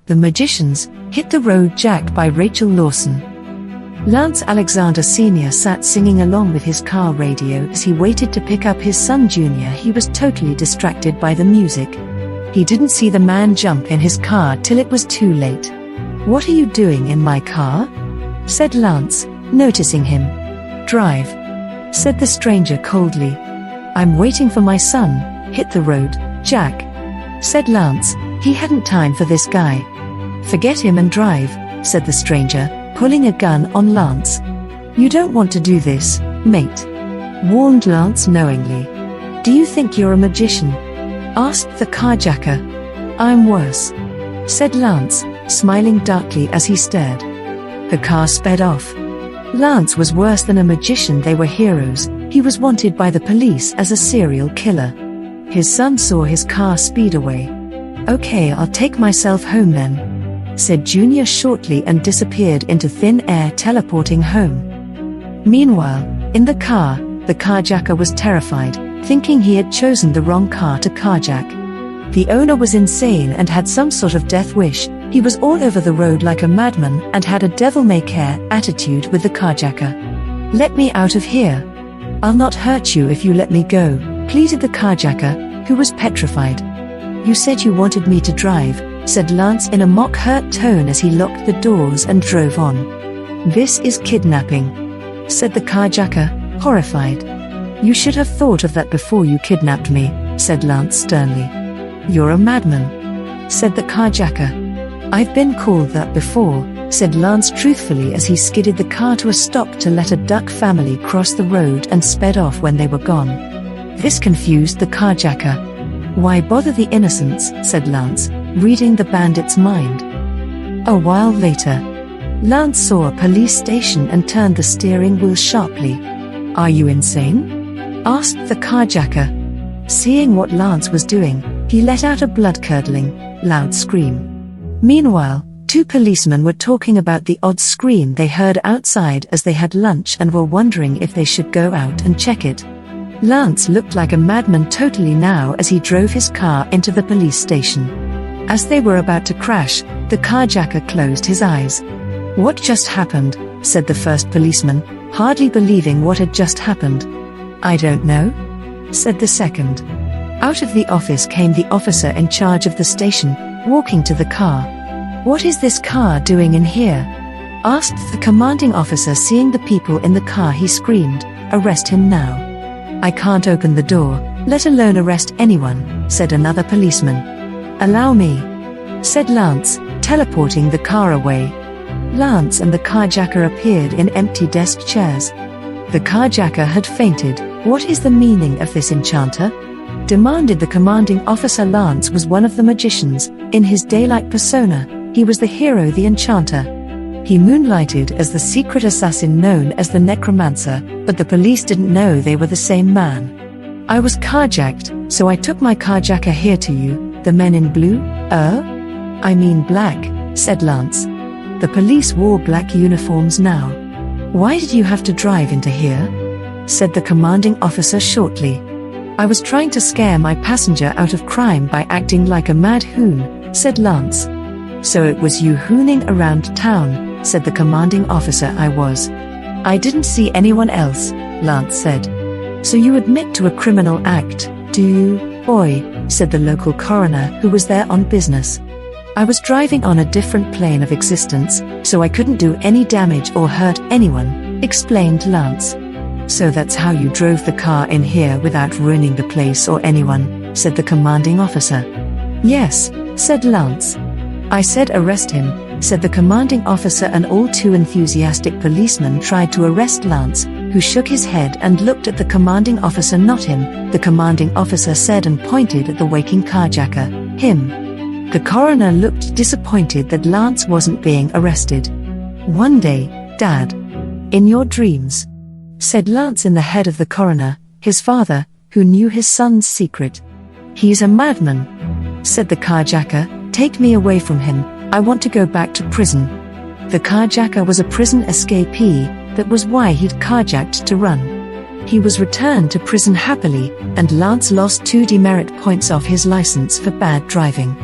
The Magicians, Hit the Road Jack by Rachel Lawson. Lance Alexander Sr. sat singing along with his car radio as he waited to pick up his son Junior. He was totally distracted by the music. He didn't see the man jump in his car till it was too late. "What are you doing in my car?" said Lance, noticing him. "Drive," said the stranger coldly. "I'm waiting for my son. Hit the road, Jack," said Lance. He hadn't time for this guy. "Forget him and drive," said the stranger, pulling a gun on Lance. "You don't want to do this, mate," warned Lance knowingly. "Do you think you're a magician?" asked the carjacker. "I'm worse," said Lance, smiling darkly as he stared. The car sped off. Lance was worse than a magician. They were heroes. He was wanted by the police as a serial killer. His son saw his car speed away. "Okay, I'll take myself home then," said Junior shortly and disappeared into thin air, teleporting home. Meanwhile, in the car, the carjacker was terrified, thinking he had chosen the wrong car to carjack. The owner was insane and had some sort of death wish. He was all over the road like a madman and had a devil-may-care attitude with the carjacker. "Let me out of here. I'll not hurt you if you let me go," pleaded the carjacker, who was petrified. "You said you wanted me to drive," said Lance in a mock-hurt tone as he locked the doors and drove on. "This is kidnapping," said the carjacker, horrified. "You should have thought of that before you kidnapped me," said Lance sternly. "You're a madman," said the carjacker. "I've been called that before," said Lance truthfully as he skidded the car to a stop to let a duck family cross the road and sped off when they were gone. This confused the carjacker. "Why bother the innocents?" said Lance, reading the bandit's mind. A while later, Lance saw a police station and turned the steering wheel sharply. "Are you insane?" asked the carjacker. Seeing what Lance was doing, he let out a blood-curdling, loud scream. Meanwhile, two policemen were talking about the odd scream they heard outside as they had lunch and were wondering if they should go out and check it. Lance looked like a madman totally now as he drove his car into the police station. As they were about to crash, the carjacker closed his eyes. "What just happened?" said the first policeman, hardly believing what had just happened. "I don't know," said the second. Out of the office came the officer in charge of the station, walking to the car. "What is this car doing in here?" asked the commanding officer. Seeing the people in the car, he screamed, "Arrest him now." "I can't open the door, let alone arrest anyone," said another policeman. "Allow me," said Lance, teleporting the car away. Lance and the carjacker appeared in empty desk chairs. The carjacker had fainted. "What is the meaning of this, enchanter?" demanded the commanding officer. Lance was one of the magicians. In his daylight persona, he was the hero, the enchanter. He moonlighted as the secret assassin known as the necromancer, but the police didn't know they were the same man. "I was carjacked, so I took my carjacker here to you, the men in blue." I mean black," said Lance. The police wore black uniforms now. "Why did you have to drive into here?" said the commanding officer shortly. "I was trying to scare my passenger out of crime by acting like a mad hoon," said Lance. "So it was you hooning around town," said the commanding officer. "I was. I didn't see anyone else," Lance said. "So you admit to a criminal act, do you?" "Oi," said the local coroner who was there on business. "I was driving on a different plane of existence, so I couldn't do any damage or hurt anyone," explained Lance. "So that's how you drove the car in here without ruining the place or anyone," said the commanding officer. "Yes," said Lance. "I said arrest him," said the commanding officer, and all too enthusiastic policemen tried to arrest Lance, who shook his head and looked at the commanding officer. "Not him," the commanding officer said and pointed at the waking carjacker. "Him." The coroner looked disappointed that Lance wasn't being arrested. "One day, Dad. In your dreams," said Lance in the head of the coroner, his father, who knew his son's secret. "He's a madman," said the carjacker, Take me away from him, I want to go back to prison. The carjacker was a prison escapee, that was why he'd carjacked to run. He was returned to prison happily, and Lance lost 2 demerit points off his license for bad driving.